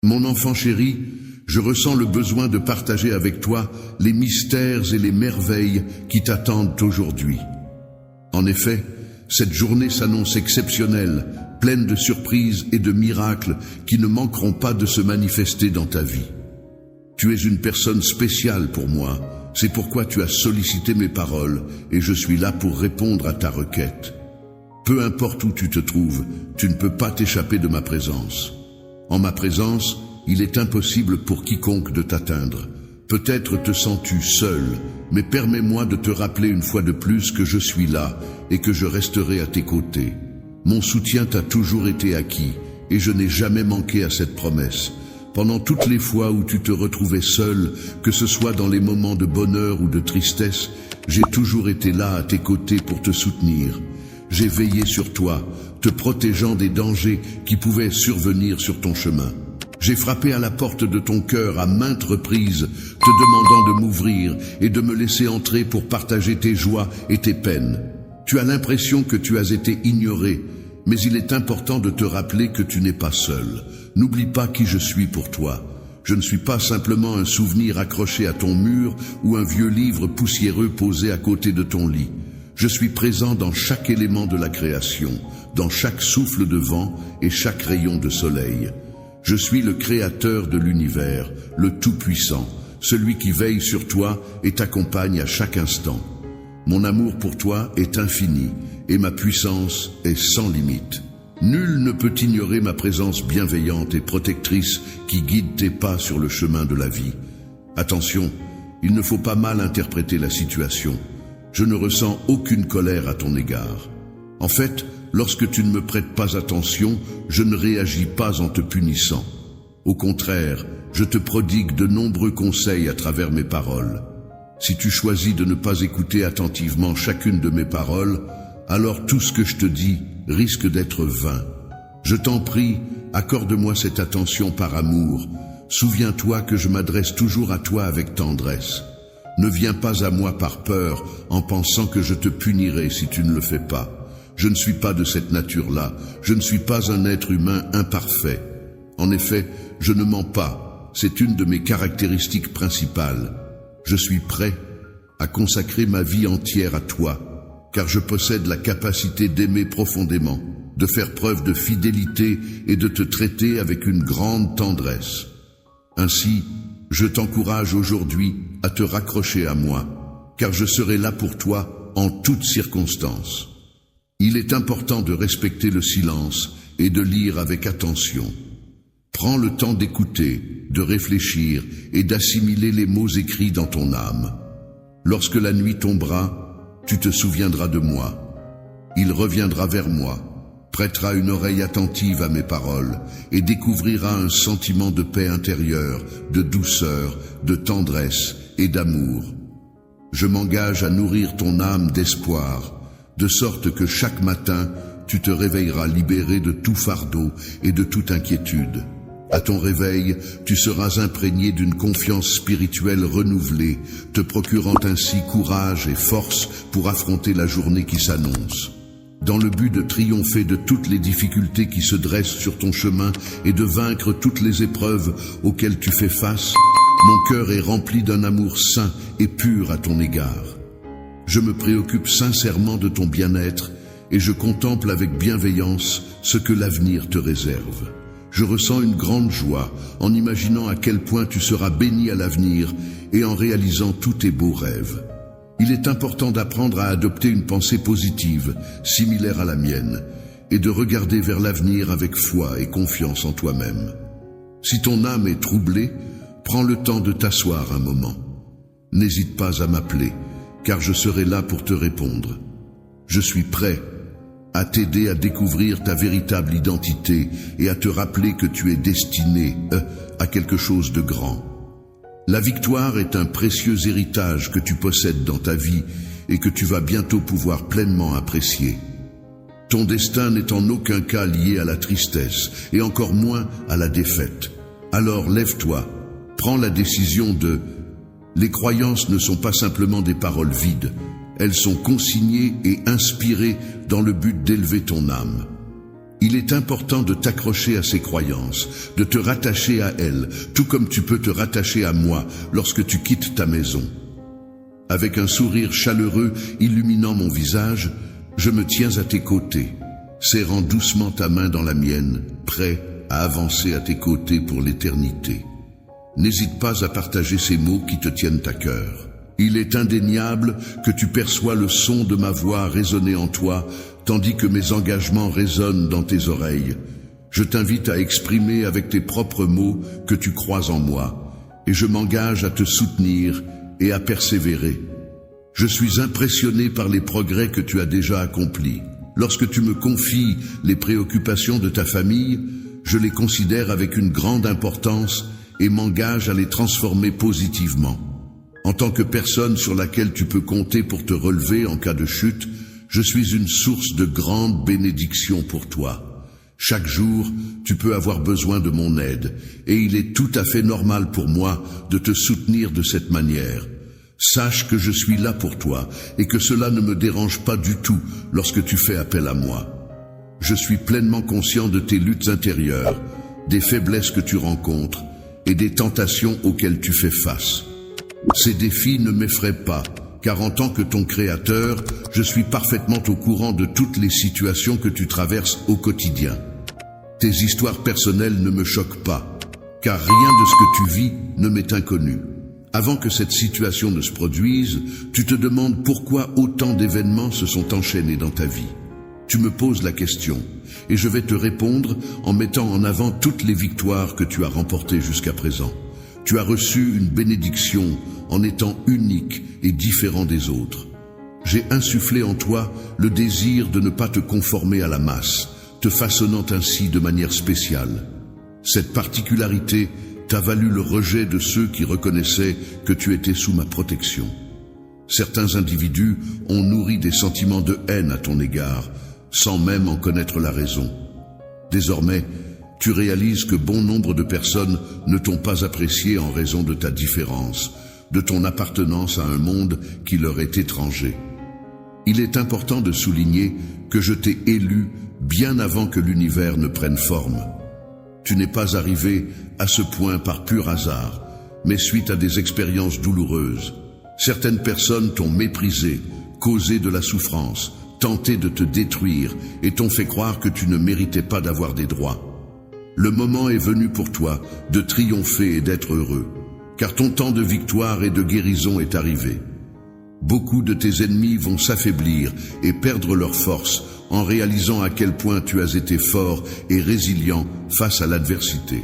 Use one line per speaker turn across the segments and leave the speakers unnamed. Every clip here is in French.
Mon enfant chéri, je ressens le besoin de partager avec toi les mystères et les merveilles qui t'attendent aujourd'hui. En effet, cette journée s'annonce exceptionnelle, pleine de surprises et de miracles qui ne manqueront pas de se manifester dans ta vie. Tu es une personne spéciale pour moi, c'est pourquoi tu as sollicité mes paroles et je suis là pour répondre à ta requête. Peu importe où tu te trouves, tu ne peux pas t'échapper de ma présence. En ma présence, il est impossible pour quiconque de t'atteindre. Peut-être te sens-tu seul, mais permets-moi de te rappeler une fois de plus que je suis là et que je resterai à tes côtés. Mon soutien t'a toujours été acquis et je n'ai jamais manqué à cette promesse. Pendant toutes les fois où tu te retrouvais seul, que ce soit dans les moments de bonheur ou de tristesse, j'ai toujours été là à tes côtés pour te soutenir. J'ai veillé sur toi, te protégeant des dangers qui pouvaient survenir sur ton chemin. J'ai frappé à la porte de ton cœur à maintes reprises, te demandant de m'ouvrir et de me laisser entrer pour partager tes joies et tes peines. Tu as l'impression que tu as été ignoré, mais il est important de te rappeler que tu n'es pas seul. N'oublie pas qui je suis pour toi. Je ne suis pas simplement un souvenir accroché à ton mur ou un vieux livre poussiéreux posé à côté de ton lit. Je suis présent dans chaque élément de la création, dans chaque souffle de vent et chaque rayon de soleil. Je suis le créateur de l'univers, le Tout-Puissant, celui qui veille sur toi et t'accompagne à chaque instant. Mon amour pour toi est infini et ma puissance est sans limite. Nul ne peut ignorer ma présence bienveillante et protectrice qui guide tes pas sur le chemin de la vie. Attention, il ne faut pas mal interpréter la situation. Je ne ressens aucune colère à ton égard. En fait, lorsque tu ne me prêtes pas attention, je ne réagis pas en te punissant. Au contraire, je te prodigue de nombreux conseils à travers mes paroles. Si tu choisis de ne pas écouter attentivement chacune de mes paroles, alors tout ce que je te dis risque d'être vain. Je t'en prie, accorde-moi cette attention par amour. Souviens-toi que je m'adresse toujours à toi avec tendresse. Ne viens pas à moi par peur en pensant que je te punirai si tu ne le fais pas. Je ne suis pas de cette nature-là, je ne suis pas un être humain imparfait. En effet, je ne mens pas, c'est une de mes caractéristiques principales. Je suis prêt à consacrer ma vie entière à toi, car je possède la capacité d'aimer profondément, de faire preuve de fidélité et de te traiter avec une grande tendresse. Ainsi, je t'encourage aujourd'hui à te raccrocher à moi, car je serai là pour toi en toutes circonstances. Il est important de respecter le silence et de lire avec attention. Prends le temps d'écouter, de réfléchir et d'assimiler les mots écrits dans ton âme. Lorsque la nuit tombera, tu te souviendras de moi. Il reviendra vers moi, prêtera une oreille attentive à mes paroles et découvrira un sentiment de paix intérieure, de douceur, de tendresse et d'amour. Je m'engage à nourrir ton âme d'espoir, de sorte que chaque matin, tu te réveilleras libéré de tout fardeau et de toute inquiétude. À ton réveil, tu seras imprégné d'une confiance spirituelle renouvelée, te procurant ainsi courage et force pour affronter la journée qui s'annonce. Dans le but de triompher de toutes les difficultés qui se dressent sur ton chemin et de vaincre toutes les épreuves auxquelles tu fais face, mon cœur est rempli d'un amour sain et pur à ton égard. Je me préoccupe sincèrement de ton bien-être et je contemple avec bienveillance ce que l'avenir te réserve. Je ressens une grande joie en imaginant à quel point tu seras béni à l'avenir et en réalisant tous tes beaux rêves. Il est important d'apprendre à adopter une pensée positive, similaire à la mienne, et de regarder vers l'avenir avec foi et confiance en toi-même. Si ton âme est troublée, prends le temps de t'asseoir un moment. N'hésite pas à m'appeler, car je serai là pour te répondre. Je suis prêt à t'aider à découvrir ta véritable identité et à te rappeler que tu es destiné à quelque chose de grand. La victoire est un précieux héritage que tu possèdes dans ta vie et que tu vas bientôt pouvoir pleinement apprécier. Ton destin n'est en aucun cas lié à la tristesse et encore moins à la défaite. Alors lève-toi, prends la décision de... Les croyances ne sont pas simplement des paroles vides. Elles sont consignées et inspirées dans le but d'élever ton âme. Il est important de t'accrocher à ces croyances, de te rattacher à elles, tout comme tu peux te rattacher à moi lorsque tu quittes ta maison. Avec un sourire chaleureux illuminant mon visage, je me tiens à tes côtés, serrant doucement ta main dans la mienne, prêt à avancer à tes côtés pour l'éternité. N'hésite pas à partager ces mots qui te tiennent à cœur. Il est indéniable que tu perçois le son de ma voix résonner en toi, tandis que mes engagements résonnent dans tes oreilles. Je t'invite à exprimer avec tes propres mots que tu crois en moi, et je m'engage à te soutenir et à persévérer. Je suis impressionné par les progrès que tu as déjà accomplis. Lorsque tu me confies les préoccupations de ta famille, je les considère avec une grande importance et m'engage à les transformer positivement. En tant que personne sur laquelle tu peux compter pour te relever en cas de chute, je suis une source de grande bénédiction pour toi. Chaque jour, tu peux avoir besoin de mon aide, et il est tout à fait normal pour moi de te soutenir de cette manière. Sache que je suis là pour toi, et que cela ne me dérange pas du tout lorsque tu fais appel à moi. Je suis pleinement conscient de tes luttes intérieures, des faiblesses que tu rencontres, et des tentations auxquelles tu fais face. Ces défis ne m'effraient pas, car en tant que ton créateur, je suis parfaitement au courant de toutes les situations que tu traverses au quotidien. Tes histoires personnelles ne me choquent pas, car rien de ce que tu vis ne m'est inconnu. Avant que cette situation ne se produise, tu te demandes pourquoi autant d'événements se sont enchaînés dans ta vie. Tu me poses la question, et je vais te répondre en mettant en avant toutes les victoires que tu as remportées jusqu'à présent. Tu as reçu une bénédiction en étant unique et différent des autres. J'ai insufflé en toi le désir de ne pas te conformer à la masse, te façonnant ainsi de manière spéciale. Cette particularité t'a valu le rejet de ceux qui reconnaissaient que tu étais sous ma protection. Certains individus ont nourri des sentiments de haine à ton égard, sans même en connaître la raison. Désormais, tu réalises que bon nombre de personnes ne t'ont pas apprécié en raison de ta différence, de ton appartenance à un monde qui leur est étranger. Il est important de souligner que je t'ai élu bien avant que l'univers ne prenne forme. Tu n'es pas arrivé à ce point par pur hasard, mais suite à des expériences douloureuses. Certaines personnes t'ont méprisé, causé de la souffrance, tenté de te détruire et t'ont fait croire que tu ne méritais pas d'avoir des droits. Le moment est venu pour toi de triompher et d'être heureux, car ton temps de victoire et de guérison est arrivé. Beaucoup de tes ennemis vont s'affaiblir et perdre leur force en réalisant à quel point tu as été fort et résilient face à l'adversité.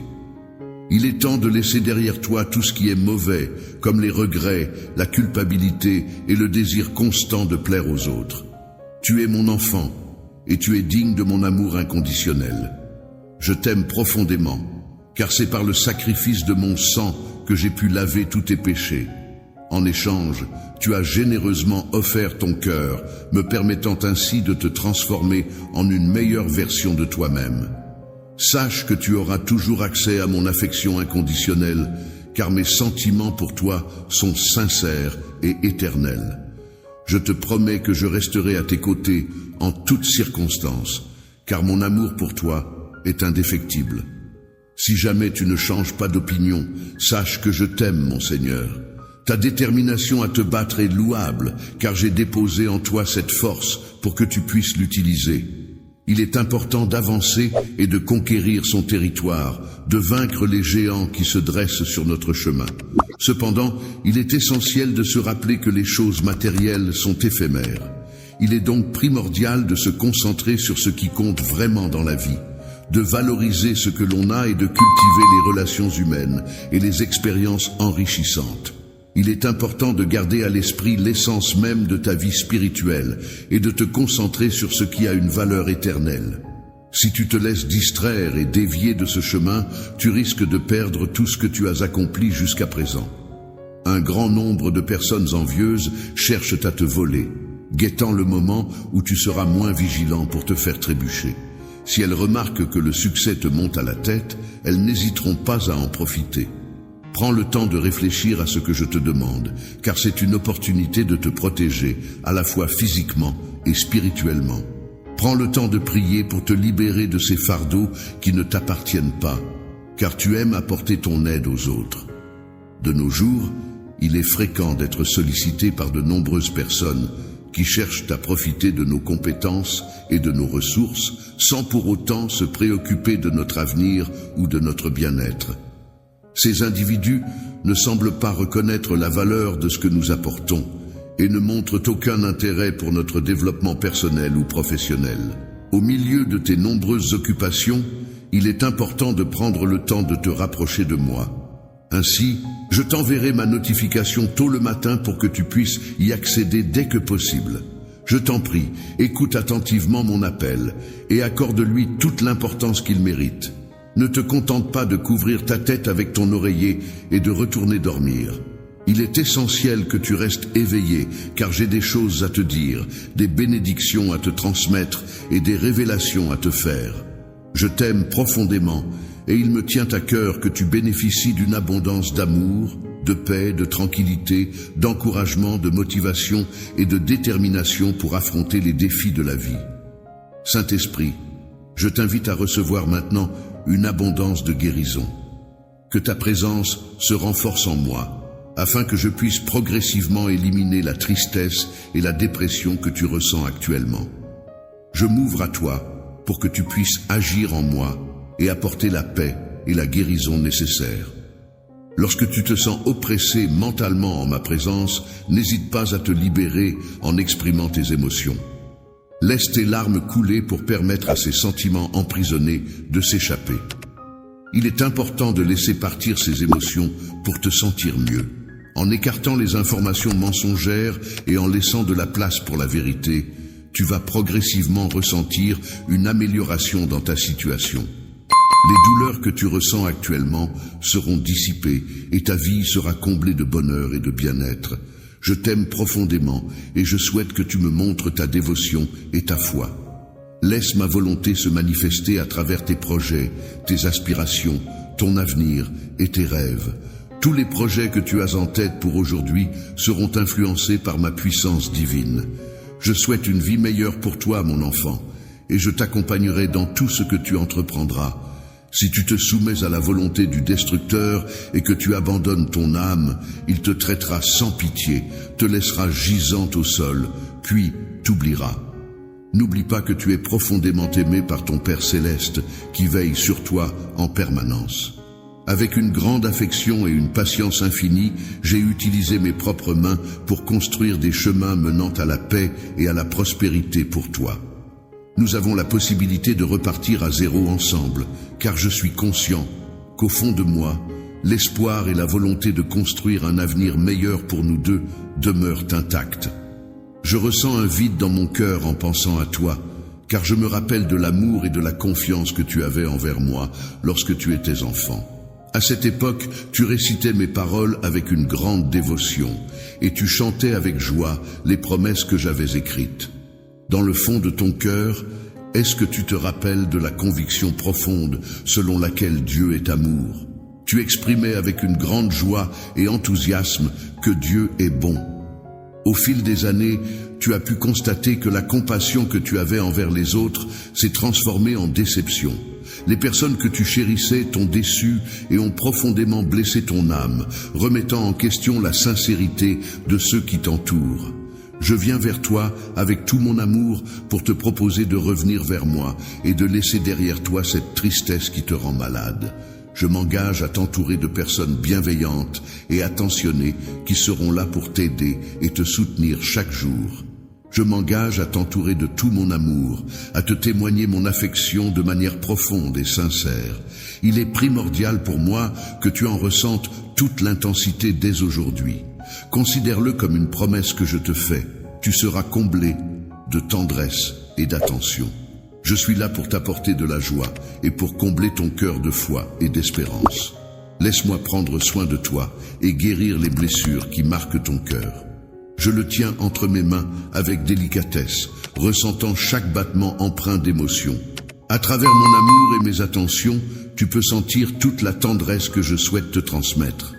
Il est temps de laisser derrière toi tout ce qui est mauvais, comme les regrets, la culpabilité et le désir constant de plaire aux autres. Tu es mon enfant et tu es digne de mon amour inconditionnel. Je t'aime profondément, car c'est par le sacrifice de mon sang que j'ai pu laver tous tes péchés. En échange, tu as généreusement offert ton cœur, me permettant ainsi de te transformer en une meilleure version de toi-même. Sache que tu auras toujours accès à mon affection inconditionnelle, car mes sentiments pour toi sont sincères et éternels. Je te promets que je resterai à tes côtés en toutes circonstances, car mon amour pour toi est indéfectible. Si jamais tu ne changes pas d'opinion, sache que je t'aime, mon Seigneur. Ta détermination à te battre est louable, car j'ai déposé en toi cette force pour que tu puisses l'utiliser. Il est important d'avancer et de conquérir son territoire, de vaincre les géants qui se dressent sur notre chemin. Cependant, il est essentiel de se rappeler que les choses matérielles sont éphémères. Il est donc primordial de se concentrer sur ce qui compte vraiment dans la vie, de valoriser ce que l'on a et de cultiver les relations humaines et les expériences enrichissantes. Il est important de garder à l'esprit l'essence même de ta vie spirituelle et de te concentrer sur ce qui a une valeur éternelle. Si tu te laisses distraire et dévier de ce chemin, tu risques de perdre tout ce que tu as accompli jusqu'à présent. Un grand nombre de personnes envieuses cherchent à te voler, guettant le moment où tu seras moins vigilant pour te faire trébucher. Si elles remarquent que le succès te monte à la tête, elles n'hésiteront pas à en profiter. Prends le temps de réfléchir à ce que je te demande, car c'est une opportunité de te protéger, à la fois physiquement et spirituellement. Prends le temps de prier pour te libérer de ces fardeaux qui ne t'appartiennent pas, car tu aimes apporter ton aide aux autres. De nos jours, il est fréquent d'être sollicité par de nombreuses personnes qui cherchent à profiter de nos compétences et de nos ressources sans pour autant se préoccuper de notre avenir ou de notre bien-être. Ces individus ne semblent pas reconnaître la valeur de ce que nous apportons et ne montrent aucun intérêt pour notre développement personnel ou professionnel. Au milieu de tes nombreuses occupations, il est important de prendre le temps de te rapprocher de moi. Ainsi, je t'enverrai ma notification tôt le matin pour que tu puisses y accéder dès que possible. Je t'en prie, écoute attentivement mon appel et accorde-lui toute l'importance qu'il mérite. Ne te contente pas de couvrir ta tête avec ton oreiller et de retourner dormir. Il est essentiel que tu restes éveillé, car j'ai des choses à te dire, des bénédictions à te transmettre et des révélations à te faire. Je t'aime profondément et il me tient à cœur que tu bénéficies d'une abondance d'amour, de paix, de tranquillité, d'encouragement, de motivation et de détermination pour affronter les défis de la vie. Saint-Esprit, je t'invite à recevoir maintenant une abondance de guérison. Que ta présence se renforce en moi, afin que je puisse progressivement éliminer la tristesse et la dépression que tu ressens actuellement. Je m'ouvre à toi pour que tu puisses agir en moi et apporter la paix et la guérison nécessaires. Lorsque tu te sens oppressé mentalement en ma présence, n'hésite pas à te libérer en exprimant tes émotions. Laisse tes larmes couler pour permettre à ces sentiments emprisonnés de s'échapper. Il est important de laisser partir ces émotions pour te sentir mieux. En écartant les informations mensongères et en laissant de la place pour la vérité, tu vas progressivement ressentir une amélioration dans ta situation. Les douleurs que tu ressens actuellement seront dissipées et ta vie sera comblée de bonheur et de bien-être. Je t'aime profondément et je souhaite que tu me montres ta dévotion et ta foi. Laisse ma volonté se manifester à travers tes projets, tes aspirations, ton avenir et tes rêves. Tous les projets que tu as en tête pour aujourd'hui seront influencés par ma puissance divine. Je souhaite une vie meilleure pour toi, mon enfant, et je t'accompagnerai dans tout ce que tu entreprendras. Si tu te soumets à la volonté du destructeur et que tu abandonnes ton âme, il te traitera sans pitié, te laissera gisante au sol, puis t'oubliera. N'oublie pas que tu es profondément aimé par ton Père céleste qui veille sur toi en permanence. Avec une grande affection et une patience infinie, j'ai utilisé mes propres mains pour construire des chemins menant à la paix et à la prospérité pour toi. Nous avons la possibilité de repartir à zéro ensemble, car je suis conscient qu'au fond de moi, l'espoir et la volonté de construire un avenir meilleur pour nous deux demeurent intacts. Je ressens un vide dans mon cœur en pensant à toi, car je me rappelle de l'amour et de la confiance que tu avais envers moi lorsque tu étais enfant. À cette époque, tu récitais mes paroles avec une grande dévotion, et tu chantais avec joie les promesses que j'avais écrites. Dans le fond de ton cœur, est-ce que tu te rappelles de la conviction profonde selon laquelle Dieu est amour? Tu exprimais avec une grande joie et enthousiasme que Dieu est bon. Au fil des années, tu as pu constater que la compassion que tu avais envers les autres s'est transformée en déception. Les personnes que tu chérissais t'ont déçu et ont profondément blessé ton âme, remettant en question la sincérité de ceux qui t'entourent. Je viens vers toi avec tout mon amour pour te proposer de revenir vers moi et de laisser derrière toi cette tristesse qui te rend malade. Je m'engage à t'entourer de personnes bienveillantes et attentionnées qui seront là pour t'aider et te soutenir chaque jour. Je m'engage à t'entourer de tout mon amour, à te témoigner mon affection de manière profonde et sincère. Il est primordial pour moi que tu en ressentes toute l'intensité dès aujourd'hui. Considère-le comme une promesse que je te fais. Tu seras comblé de tendresse et d'attention. Je suis là pour t'apporter de la joie et pour combler ton cœur de foi et d'espérance. Laisse-moi prendre soin de toi et guérir les blessures qui marquent ton cœur. Je le tiens entre mes mains avec délicatesse, ressentant chaque battement empreint d'émotion. À travers mon amour et mes attentions, tu peux sentir toute la tendresse que je souhaite te transmettre.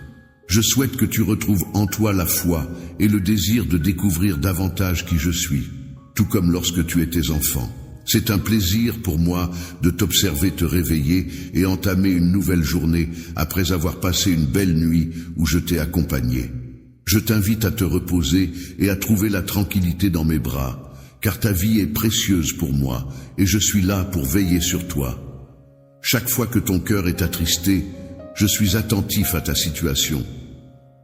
Je souhaite que tu retrouves en toi la foi et le désir de découvrir davantage qui je suis, tout comme lorsque tu étais enfant. C'est un plaisir pour moi de t'observer te réveiller et entamer une nouvelle journée après avoir passé une belle nuit où je t'ai accompagné. Je t'invite à te reposer et à trouver la tranquillité dans mes bras, car ta vie est précieuse pour moi et je suis là pour veiller sur toi. Chaque fois que ton cœur est attristé, je suis attentif à ta situation.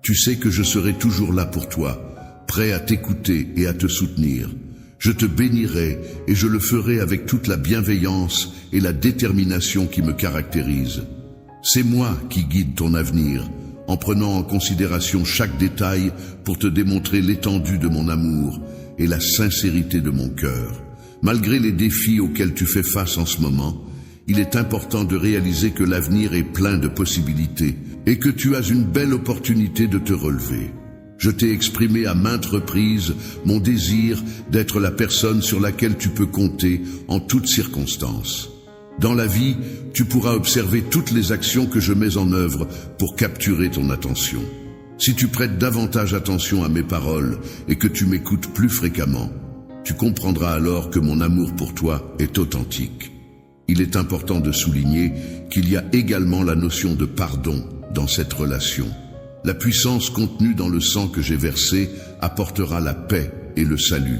Tu sais que je serai toujours là pour toi, prêt à t'écouter et à te soutenir. Je te bénirai et je le ferai avec toute la bienveillance et la détermination qui me caractérisent. C'est moi qui guide ton avenir, en prenant en considération chaque détail pour te démontrer l'étendue de mon amour et la sincérité de mon cœur. Malgré les défis auxquels tu fais face en ce moment, il est important de réaliser que l'avenir est plein de possibilités et que tu as une belle opportunité de te relever. Je t'ai exprimé à maintes reprises mon désir d'être la personne sur laquelle tu peux compter en toutes circonstances. Dans la vie, tu pourras observer toutes les actions que je mets en œuvre pour capturer ton attention. Si tu prêtes davantage attention à mes paroles et que tu m'écoutes plus fréquemment, tu comprendras alors que mon amour pour toi est authentique. Il est important de souligner qu'il y a également la notion de pardon dans cette relation. La puissance contenue dans le sang que j'ai versé apportera la paix et le salut.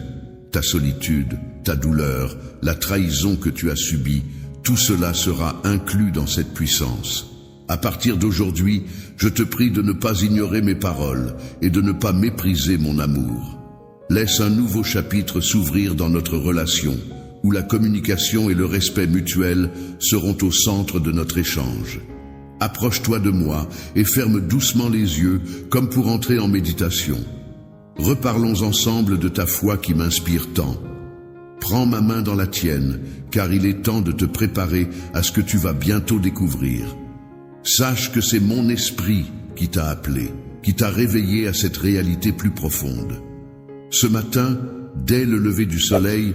Ta solitude, ta douleur, la trahison que tu as subie, tout cela sera inclus dans cette puissance. À partir d'aujourd'hui, je te prie de ne pas ignorer mes paroles et de ne pas mépriser mon amour. Laisse un nouveau chapitre s'ouvrir dans notre relation, où la communication et le respect mutuel seront au centre de notre échange. Approche-toi de moi et ferme doucement les yeux comme pour entrer en méditation. Reparlons ensemble de ta foi qui m'inspire tant. Prends ma main dans la tienne, car il est temps de te préparer à ce que tu vas bientôt découvrir. Sache que c'est mon esprit qui t'a appelé, qui t'a réveillé à cette réalité plus profonde. Ce matin, dès le lever du soleil,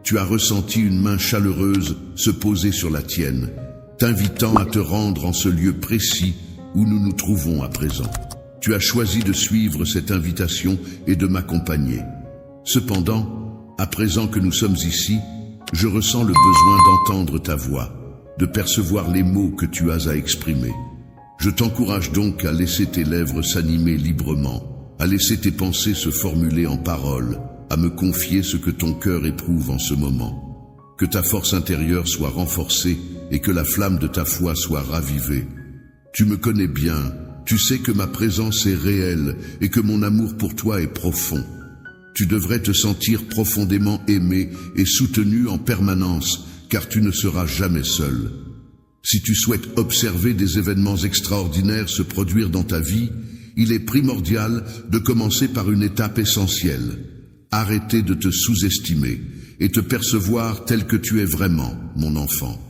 tu as ressenti une main chaleureuse se poser sur la tienne, t'invitant à te rendre en ce lieu précis où nous nous trouvons à présent. Tu as choisi de suivre cette invitation et de m'accompagner. Cependant, à présent que nous sommes ici, je ressens le besoin d'entendre ta voix, de percevoir les mots que tu as à exprimer. Je t'encourage donc à laisser tes lèvres s'animer librement, à laisser tes pensées se formuler en paroles, à me confier ce que ton cœur éprouve en ce moment. Que ta force intérieure soit renforcée et que la flamme de ta foi soit ravivée. Tu me connais bien, tu sais que ma présence est réelle et que mon amour pour toi est profond. Tu devrais te sentir profondément aimé et soutenu en permanence, car tu ne seras jamais seul. Si tu souhaites observer des événements extraordinaires se produire dans ta vie, il est primordial de commencer par une étape essentielle. Arrêter de te sous-estimer et te percevoir tel que tu es vraiment, mon enfant.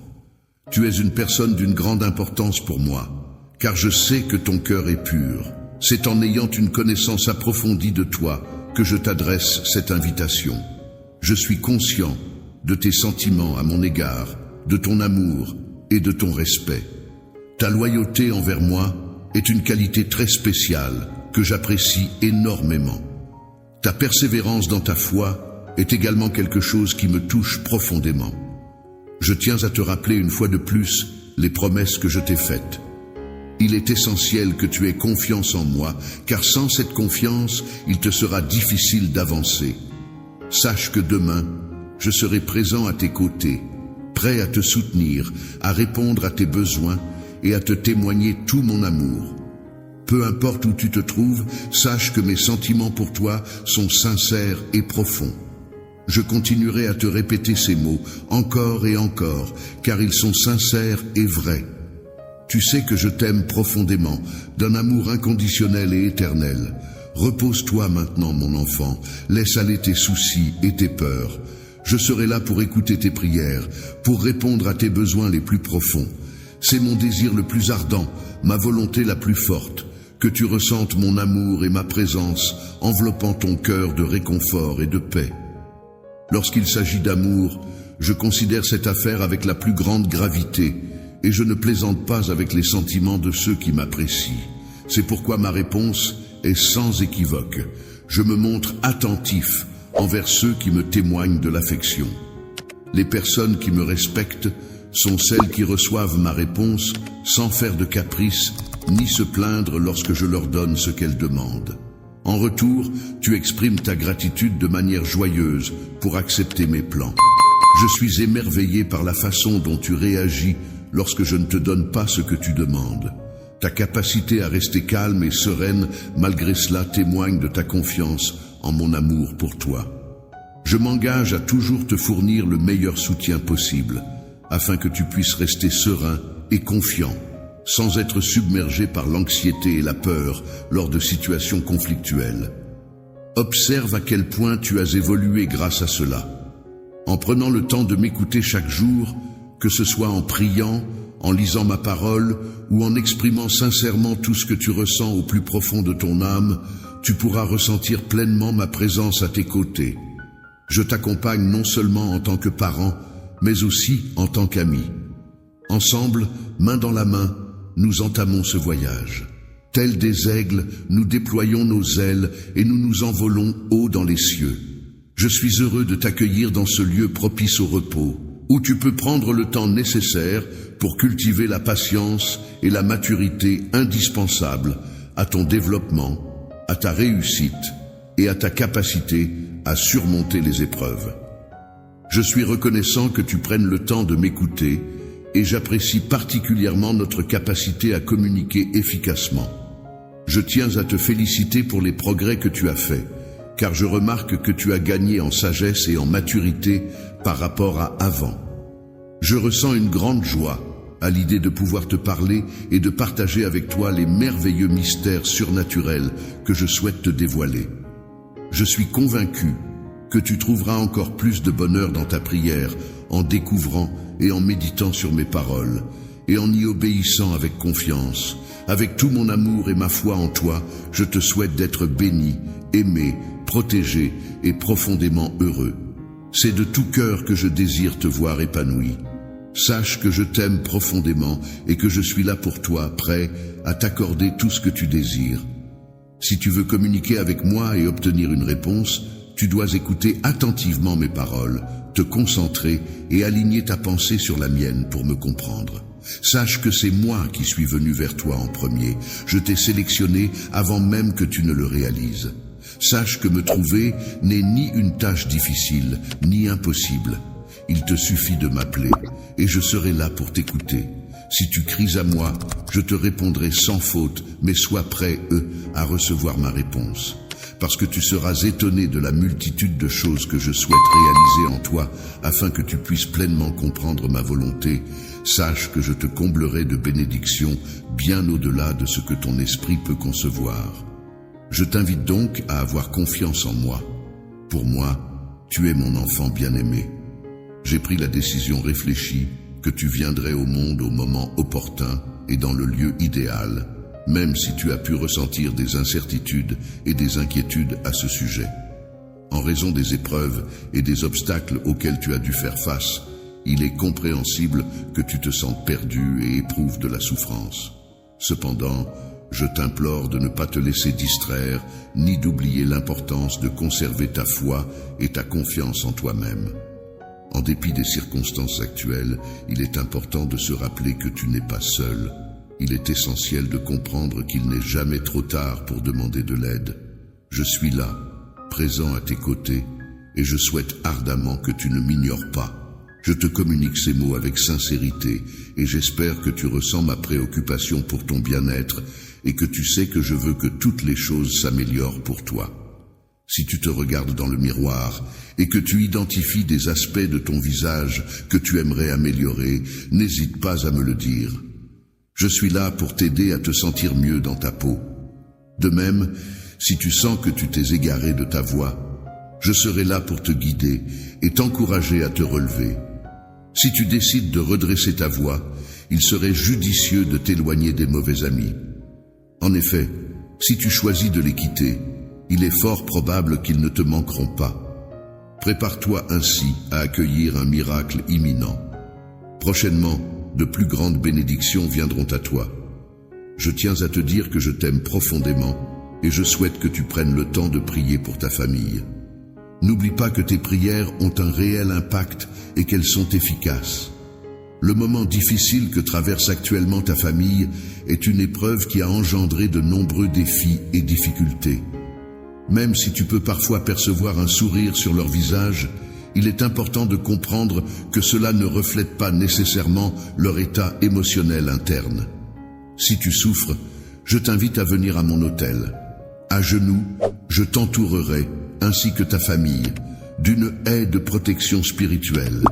Tu es une personne d'une grande importance pour moi, car je sais que ton cœur est pur. C'est en ayant une connaissance approfondie de toi que je t'adresse cette invitation. Je suis conscient de tes sentiments à mon égard, de ton amour et de ton respect. Ta loyauté envers moi est une qualité très spéciale que j'apprécie énormément. Ta persévérance dans ta foi est également quelque chose qui me touche profondément. Je tiens à te rappeler une fois de plus les promesses que je t'ai faites. Il est essentiel que tu aies confiance en moi, car sans cette confiance, il te sera difficile d'avancer. Sache que demain, je serai présent à tes côtés, prêt à te soutenir, à répondre à tes besoins et à te témoigner tout mon amour. Peu importe où tu te trouves, sache que mes sentiments pour toi sont sincères et profonds. Je continuerai à te répéter ces mots encore et encore, car ils sont sincères et vrais. Tu sais que je t'aime profondément, d'un amour inconditionnel et éternel. Repose-toi maintenant, mon enfant, laisse aller tes soucis et tes peurs. Je serai là pour écouter tes prières, pour répondre à tes besoins les plus profonds. C'est mon désir le plus ardent, ma volonté la plus forte, que tu ressentes mon amour et ma présence enveloppant ton cœur de réconfort et de paix. Lorsqu'il s'agit d'amour, je considère cette affaire avec la plus grande gravité et je ne plaisante pas avec les sentiments de ceux qui m'apprécient. C'est pourquoi ma réponse est sans équivoque. Je me montre attentif envers ceux qui me témoignent de l'affection. Les personnes qui me respectent sont celles qui reçoivent ma réponse sans faire de caprice ni se plaindre lorsque je leur donne ce qu'elles demandent. En retour, tu exprimes ta gratitude de manière joyeuse pour accepter mes plans. Je suis émerveillé par la façon dont tu réagis lorsque je ne te donne pas ce que tu demandes. Ta capacité à rester calme et sereine malgré cela témoigne de ta confiance en mon amour pour toi. Je m'engage à toujours te fournir le meilleur soutien possible, afin que tu puisses rester serein et confiant, sans être submergé par l'anxiété et la peur lors de situations conflictuelles. Observe à quel point tu as évolué grâce à cela. En prenant le temps de m'écouter chaque jour, que ce soit en priant, en lisant ma parole ou en exprimant sincèrement tout ce que tu ressens au plus profond de ton âme, tu pourras ressentir pleinement ma présence à tes côtés. Je t'accompagne non seulement en tant que parent, mais aussi en tant qu'ami. Ensemble, main dans la main, nous entamons ce voyage. Tels des aigles, nous déployons nos ailes et nous nous envolons haut dans les cieux. Je suis heureux de t'accueillir dans ce lieu propice au repos, où tu peux prendre le temps nécessaire pour cultiver la patience et la maturité indispensables à ton développement, à ta réussite et à ta capacité à surmonter les épreuves. Je suis reconnaissant que tu prennes le temps de m'écouter et j'apprécie particulièrement notre capacité à communiquer efficacement. Je tiens à te féliciter pour les progrès que tu as faits, car je remarque que tu as gagné en sagesse et en maturité par rapport à avant. Je ressens une grande joie à l'idée de pouvoir te parler et de partager avec toi les merveilleux mystères surnaturels que je souhaite te dévoiler. Je suis convaincu que tu trouveras encore plus de bonheur dans ta prière en découvrant et en méditant sur mes paroles et en y obéissant avec confiance. Avec tout mon amour et ma foi en toi, je te souhaite d'être béni, aimé, protégé et profondément heureux. C'est de tout cœur que je désire te voir épanoui. Sache que je t'aime profondément et que je suis là pour toi, prêt à t'accorder tout ce que tu désires. Si tu veux communiquer avec moi et obtenir une réponse, tu dois écouter attentivement mes paroles, te concentrer et aligner ta pensée sur la mienne pour me comprendre. Sache que c'est moi qui suis venu vers toi en premier. Je t'ai sélectionné avant même que tu ne le réalises. Sache que me trouver n'est ni une tâche difficile, ni impossible. Il te suffit de m'appeler, et je serai là pour t'écouter. Si tu cries à moi, je te répondrai sans faute, mais sois prêt, à recevoir ma réponse. Parce que tu seras étonné de la multitude de choses que je souhaite réaliser en toi, afin que tu puisses pleinement comprendre ma volonté. Sache que je te comblerai de bénédictions bien au-delà de ce que ton esprit peut concevoir. Je t'invite donc à avoir confiance en moi. Pour moi, tu es mon enfant bien-aimé. J'ai pris la décision réfléchie que tu viendrais au monde au moment opportun et dans le lieu idéal, même si tu as pu ressentir des incertitudes et des inquiétudes à ce sujet. En raison des épreuves et des obstacles auxquels tu as dû faire face, il est compréhensible que tu te sentes perdu et éprouves de la souffrance. Cependant, je t'implore de ne pas te laisser distraire, ni d'oublier l'importance de conserver ta foi et ta confiance en toi-même. En dépit des circonstances actuelles, il est important de se rappeler que tu n'es pas seul. Il est essentiel de comprendre qu'il n'est jamais trop tard pour demander de l'aide. Je suis là, présent à tes côtés, et je souhaite ardemment que tu ne m'ignores pas. Je te communique ces mots avec sincérité, et j'espère que tu ressens ma préoccupation pour ton bien-être, et que tu sais que je veux que toutes les choses s'améliorent pour toi. Si tu te regardes dans le miroir et que tu identifies des aspects de ton visage que tu aimerais améliorer, n'hésite pas à me le dire. Je suis là pour t'aider à te sentir mieux dans ta peau. De même, si tu sens que tu t'es égaré de ta voie, je serai là pour te guider et t'encourager à te relever. Si tu décides de redresser ta voix, il serait judicieux de t'éloigner des mauvais amis. En effet, si tu choisis de les quitter, il est fort probable qu'ils ne te manqueront pas. Prépare-toi ainsi à accueillir un miracle imminent. Prochainement, de plus grandes bénédictions viendront à toi. Je tiens à te dire que je t'aime profondément et je souhaite que tu prennes le temps de prier pour ta famille. N'oublie pas que tes prières ont un réel impact et qu'elles sont efficaces. Le moment difficile que traverse actuellement ta famille est une épreuve qui a engendré de nombreux défis et difficultés. Même si tu peux parfois percevoir un sourire sur leur visage, il est important de comprendre que cela ne reflète pas nécessairement leur état émotionnel interne. Si tu souffres, je t'invite à venir à mon hôtel. À genoux, je t'entourerai, ainsi que ta famille, d'une haie de protection spirituelle.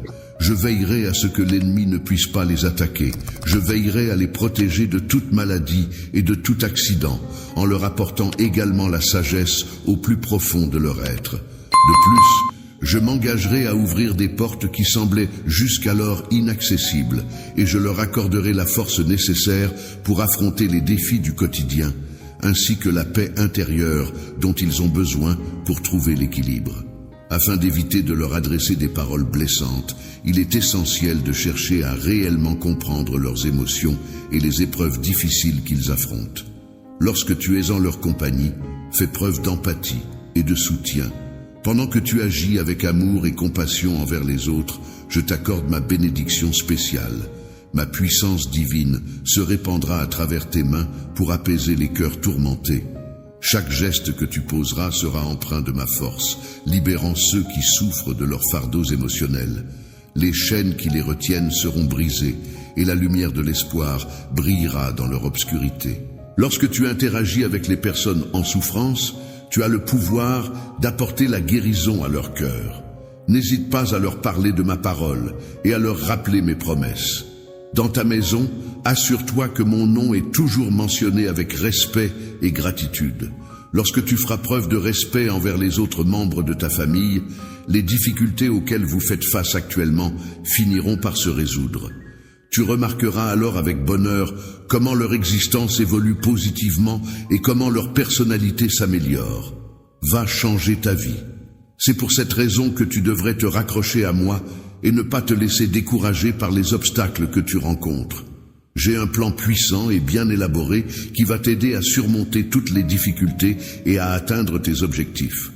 Je veillerai à ce que l'ennemi ne puisse pas les attaquer. Je veillerai à les protéger de toute maladie et de tout accident, en leur apportant également la sagesse au plus profond de leur être. De plus, je m'engagerai à ouvrir des portes qui semblaient jusqu'alors inaccessibles, et je leur accorderai la force nécessaire pour affronter les défis du quotidien, ainsi que la paix intérieure dont ils ont besoin pour trouver l'équilibre. Afin d'éviter de leur adresser des paroles blessantes, il est essentiel de chercher à réellement comprendre leurs émotions et les épreuves difficiles qu'ils affrontent. Lorsque tu es en leur compagnie, fais preuve d'empathie et de soutien. Pendant que tu agis avec amour et compassion envers les autres, je t'accorde ma bénédiction spéciale. Ma puissance divine se répandra à travers tes mains pour apaiser les cœurs tourmentés. Chaque geste que tu poseras sera empreint de ma force, libérant ceux qui souffrent de leurs fardeaux émotionnels. Les chaînes qui les retiennent seront brisées et la lumière de l'espoir brillera dans leur obscurité. Lorsque tu interagis avec les personnes en souffrance, tu as le pouvoir d'apporter la guérison à leur cœur. N'hésite pas à leur parler de ma parole et à leur rappeler mes promesses. Dans ta maison, assure-toi que mon nom est toujours mentionné avec respect et gratitude. Lorsque tu feras preuve de respect envers les autres membres de ta famille, les difficultés auxquelles vous faites face actuellement finiront par se résoudre. Tu remarqueras alors avec bonheur comment leur existence évolue positivement et comment leur personnalité s'améliore. Va changer ta vie. C'est pour cette raison que tu devrais te raccrocher à moi et ne pas te laisser décourager par les obstacles que tu rencontres. J'ai un plan puissant et bien élaboré qui va t'aider à surmonter toutes les difficultés et à atteindre tes objectifs.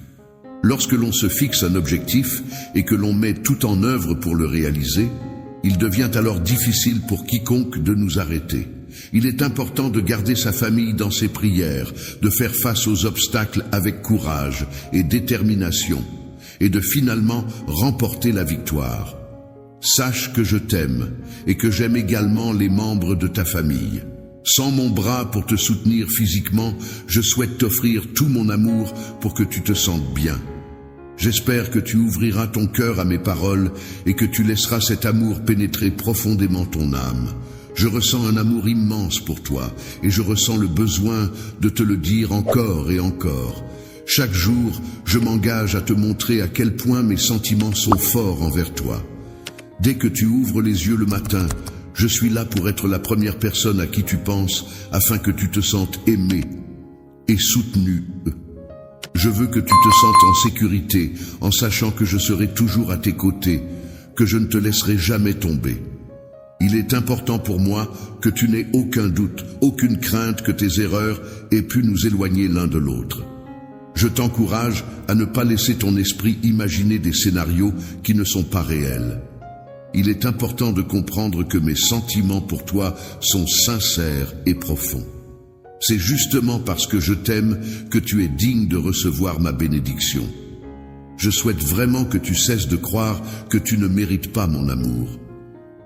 Lorsque l'on se fixe un objectif et que l'on met tout en œuvre pour le réaliser, il devient alors difficile pour quiconque de nous arrêter. Il est important de garder sa famille dans ses prières, de faire face aux obstacles avec courage et détermination, et de finalement remporter la victoire. Sache que je t'aime et que j'aime également les membres de ta famille. Sans mon bras pour te soutenir physiquement, je souhaite t'offrir tout mon amour pour que tu te sentes bien. J'espère que tu ouvriras ton cœur à mes paroles et que tu laisseras cet amour pénétrer profondément ton âme. Je ressens un amour immense pour toi et je ressens le besoin de te le dire encore et encore. Chaque jour, je m'engage à te montrer à quel point mes sentiments sont forts envers toi. Dès que tu ouvres les yeux le matin, je suis là pour être la première personne à qui tu penses afin que tu te sentes aimé et soutenu. Je veux que tu te sentes en sécurité en sachant que je serai toujours à tes côtés, que je ne te laisserai jamais tomber. Il est important pour moi que tu n'aies aucun doute, aucune crainte que tes erreurs aient pu nous éloigner l'un de l'autre. Je t'encourage à ne pas laisser ton esprit imaginer des scénarios qui ne sont pas réels. Il est important de comprendre que mes sentiments pour toi sont sincères et profonds. C'est justement parce que je t'aime que tu es digne de recevoir ma bénédiction. Je souhaite vraiment que tu cesses de croire que tu ne mérites pas mon amour.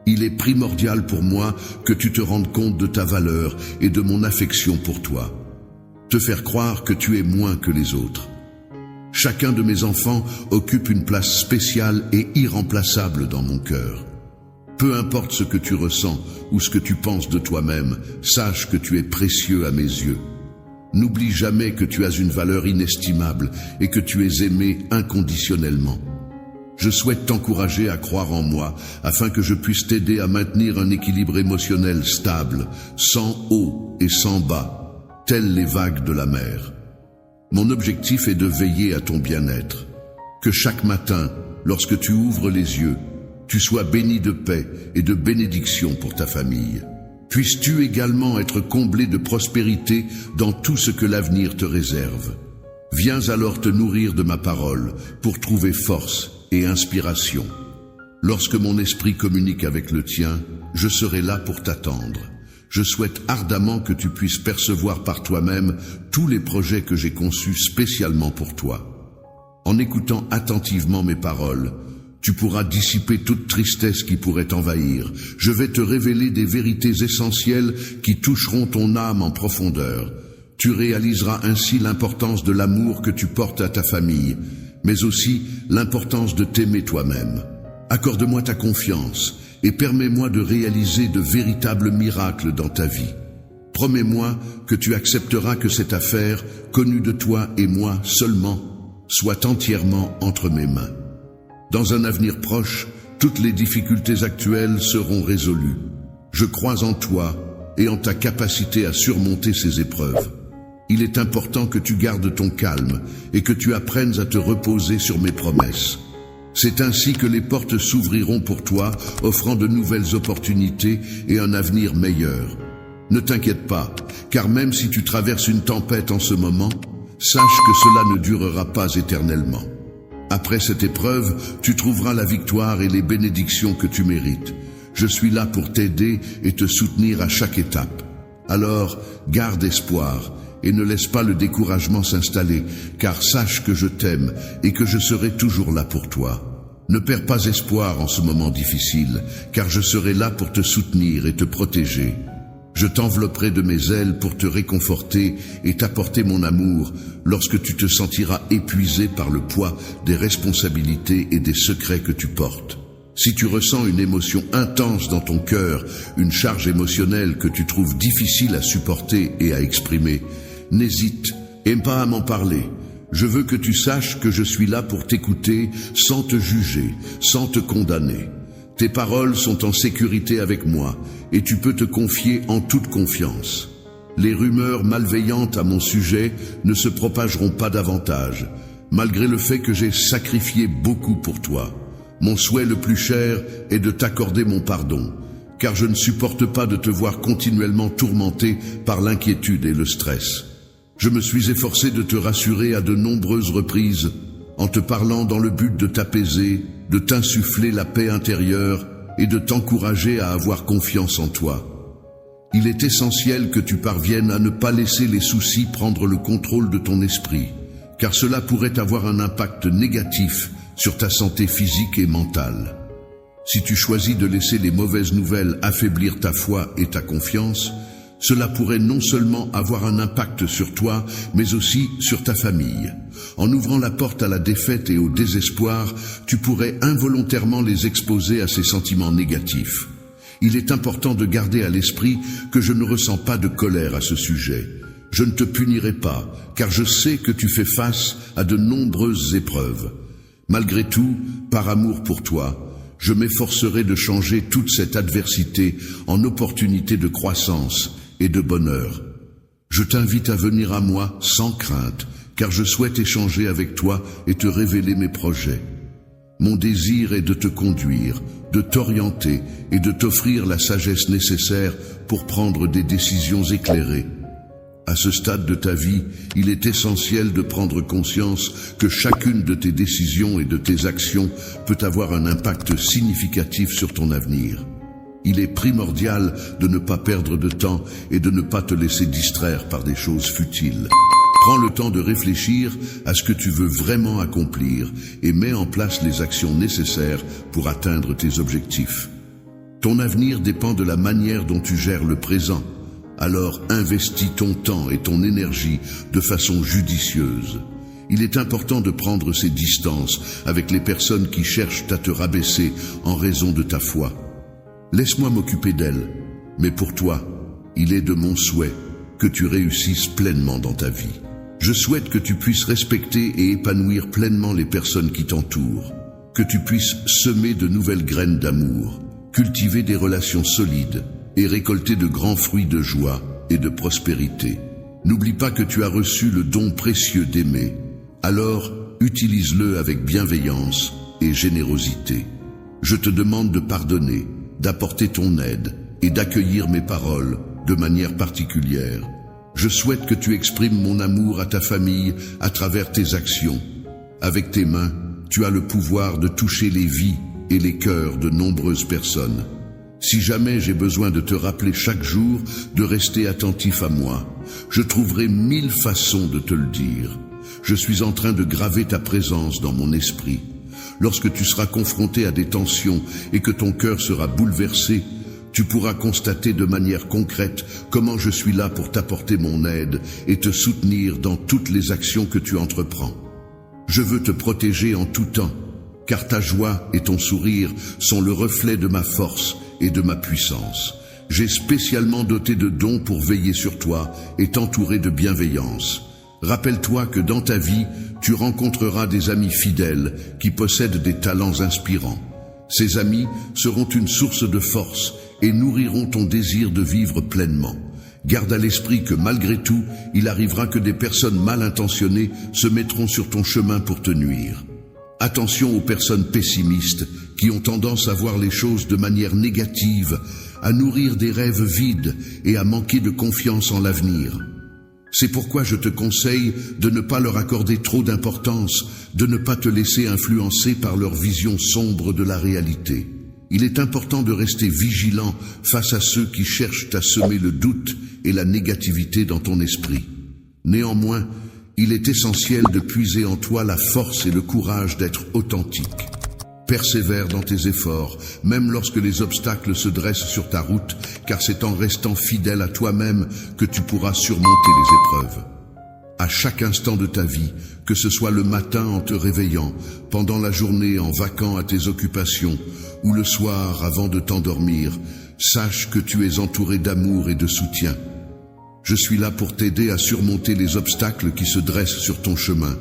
Il est primordial pour moi que tu te rendes compte de ta valeur et de mon affection pour toi. Te faire croire que tu es moins que les autres. Chacun de mes enfants occupe une place spéciale et irremplaçable dans mon cœur. Peu importe ce que tu ressens ou ce que tu penses de toi-même, sache que tu es précieux à mes yeux. N'oublie jamais que tu as une valeur inestimable et que tu es aimé inconditionnellement. Je souhaite t'encourager à croire en moi afin que je puisse t'aider à maintenir un équilibre émotionnel stable, sans haut et sans bas, telles les vagues de la mer. Mon objectif est de veiller à ton bien-être. Que chaque matin, lorsque tu ouvres les yeux, tu sois béni de paix et de bénédiction pour ta famille. Puisses-tu également être comblé de prospérité dans tout ce que l'avenir te réserve. Viens alors te nourrir de ma parole pour trouver force et inspiration. Lorsque mon esprit communique avec le tien, je serai là pour t'attendre. Je souhaite ardemment que tu puisses percevoir par toi-même tous les projets que j'ai conçus spécialement pour toi. En écoutant attentivement mes paroles, tu pourras dissiper toute tristesse qui pourrait t'envahir. Je vais te révéler des vérités essentielles qui toucheront ton âme en profondeur. Tu réaliseras ainsi l'importance de l'amour que tu portes à ta famille, mais aussi l'importance de t'aimer toi-même. Accorde-moi ta confiance et permets-moi de réaliser de véritables miracles dans ta vie. Promets-moi que tu accepteras que cette affaire, connue de toi et moi seulement, soit entièrement entre mes mains. Dans un avenir proche, toutes les difficultés actuelles seront résolues. Je crois en toi et en ta capacité à surmonter ces épreuves. Il est important que tu gardes ton calme et que tu apprennes à te reposer sur mes promesses. C'est ainsi que les portes s'ouvriront pour toi, offrant de nouvelles opportunités et un avenir meilleur. Ne t'inquiète pas, car même si tu traverses une tempête en ce moment, sache que cela ne durera pas éternellement. Après cette épreuve, tu trouveras la victoire et les bénédictions que tu mérites. Je suis là pour t'aider et te soutenir à chaque étape. Alors, garde espoir et ne laisse pas le découragement s'installer, car sache que je t'aime et que je serai toujours là pour toi. Ne perds pas espoir en ce moment difficile, car je serai là pour te soutenir et te protéger. Je t'envelopperai de mes ailes pour te réconforter et t'apporter mon amour lorsque tu te sentiras épuisé par le poids des responsabilités et des secrets que tu portes. Si tu ressens une émotion intense dans ton cœur, une charge émotionnelle que tu trouves difficile à supporter et à exprimer, n'hésite pas à m'en parler. Je veux que tu saches que je suis là pour t'écouter sans te juger, sans te condamner. Tes paroles sont en sécurité avec moi et tu peux te confier en toute confiance. Les rumeurs malveillantes à mon sujet ne se propageront pas davantage, malgré le fait que j'ai sacrifié beaucoup pour toi. Mon souhait le plus cher est de t'accorder mon pardon, car je ne supporte pas de te voir continuellement tourmenté par l'inquiétude et le stress. Je me suis efforcé de te rassurer à de nombreuses reprises, en te parlant dans le but de t'apaiser, de t'insuffler la paix intérieure et de t'encourager à avoir confiance en toi. Il est essentiel que tu parviennes à ne pas laisser les soucis prendre le contrôle de ton esprit, car cela pourrait avoir un impact négatif sur ta santé physique et mentale. Si tu choisis de laisser les mauvaises nouvelles affaiblir ta foi et ta confiance, cela pourrait non seulement avoir un impact sur toi, mais aussi sur ta famille. En ouvrant la porte à la défaite et au désespoir, tu pourrais involontairement les exposer à ces sentiments négatifs. Il est important de garder à l'esprit que je ne ressens pas de colère à ce sujet. Je ne te punirai pas, car je sais que tu fais face à de nombreuses épreuves. Malgré tout, par amour pour toi, je m'efforcerai de changer toute cette adversité en opportunité de croissance et de bonheur. Je t'invite à venir à moi sans crainte, car je souhaite échanger avec toi et te révéler mes projets. Mon désir est de te conduire, de t'orienter et de t'offrir la sagesse nécessaire pour prendre des décisions éclairées. À ce stade de ta vie, il est essentiel de prendre conscience que chacune de tes décisions et de tes actions peut avoir un impact significatif sur ton avenir. Il est primordial de ne pas perdre de temps et de ne pas te laisser distraire par des choses futiles. Prends le temps de réfléchir à ce que tu veux vraiment accomplir et mets en place les actions nécessaires pour atteindre tes objectifs. Ton avenir dépend de la manière dont tu gères le présent. Alors investis ton temps et ton énergie de façon judicieuse. Il est important de prendre ces distances avec les personnes qui cherchent à te rabaisser en raison de ta foi. Laisse-moi m'occuper d'elles, mais pour toi, il est de mon souhait que tu réussisses pleinement dans ta vie. Je souhaite que tu puisses respecter et épanouir pleinement les personnes qui t'entourent, que tu puisses semer de nouvelles graines d'amour, cultiver des relations solides et récolter de grands fruits de joie et de prospérité. N'oublie pas que tu as reçu le don précieux d'aimer, alors utilise-le avec bienveillance et générosité. Je te demande de pardonner, d'apporter ton aide et d'accueillir mes paroles de manière particulière. Je souhaite que tu exprimes mon amour à ta famille à travers tes actions. Avec tes mains, tu as le pouvoir de toucher les vies et les cœurs de nombreuses personnes. Si jamais j'ai besoin de te rappeler chaque jour de rester attentif à moi, je trouverai 1000 façons de te le dire. Je suis en train de graver ta présence dans mon esprit. Lorsque tu seras confronté à des tensions et que ton cœur sera bouleversé, tu pourras constater de manière concrète comment je suis là pour t'apporter mon aide et te soutenir dans toutes les actions que tu entreprends. Je veux te protéger en tout temps, car ta joie et ton sourire sont le reflet de ma force et de ma puissance. J'ai spécialement doté de dons pour veiller sur toi et t'entourer de bienveillance. Rappelle-toi que dans ta vie, tu rencontreras des amis fidèles qui possèdent des talents inspirants. Ces amis seront une source de force et nourriront ton désir de vivre pleinement. Garde à l'esprit que malgré tout, il arrivera que des personnes mal intentionnées se mettront sur ton chemin pour te nuire. Attention aux personnes pessimistes qui ont tendance à voir les choses de manière négative, à nourrir des rêves vides et à manquer de confiance en l'avenir. C'est pourquoi je te conseille de ne pas leur accorder trop d'importance, de ne pas te laisser influencer par leur vision sombre de la réalité. Il est important de rester vigilant face à ceux qui cherchent à semer le doute et la négativité dans ton esprit. Néanmoins, il est essentiel de puiser en toi la force et le courage d'être authentique. Persévère dans tes efforts, même lorsque les obstacles se dressent sur ta route, car c'est en restant fidèle à toi-même que tu pourras surmonter les épreuves. À chaque instant de ta vie, que ce soit le matin en te réveillant, pendant la journée en vaquant à tes occupations, ou le soir avant de t'endormir, sache que tu es entouré d'amour et de soutien. Je suis là pour t'aider à surmonter les obstacles qui se dressent sur ton chemin,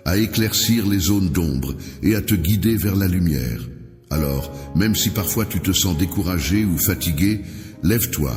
à éclaircir les zones d'ombre et à te guider vers la lumière. Alors, même si parfois tu te sens découragé ou fatigué, lève-toi,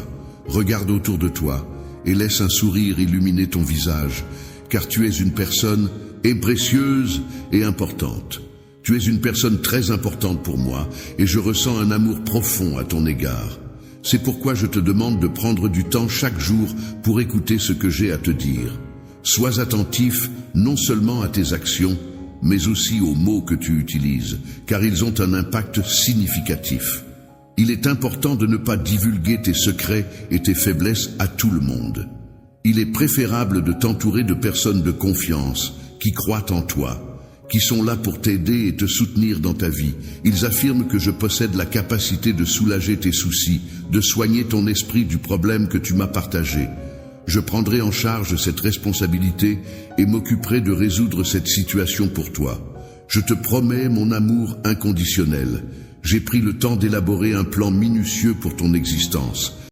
regarde autour de toi et laisse un sourire illuminer ton visage, car tu es une personne précieuse et importante. Tu es une personne très importante pour moi et je ressens un amour profond à ton égard. C'est pourquoi je te demande de prendre du temps chaque jour pour écouter ce que j'ai à te dire. Sois attentif non seulement à tes actions, mais aussi aux mots que tu utilises, car ils ont un impact significatif. Il est important de ne pas divulguer tes secrets et tes faiblesses à tout le monde. Il est préférable de t'entourer de personnes de confiance, qui croient en toi, qui sont là pour t'aider et te soutenir dans ta vie. Ils affirment que je possède la capacité de soulager tes soucis, de soigner ton esprit du problème que tu m'as partagé. Je prendrai en charge cette responsabilité et m'occuperai de résoudre cette situation pour toi. Je te promets mon amour inconditionnel. J'ai pris le temps d'élaborer un plan minutieux pour ton existence.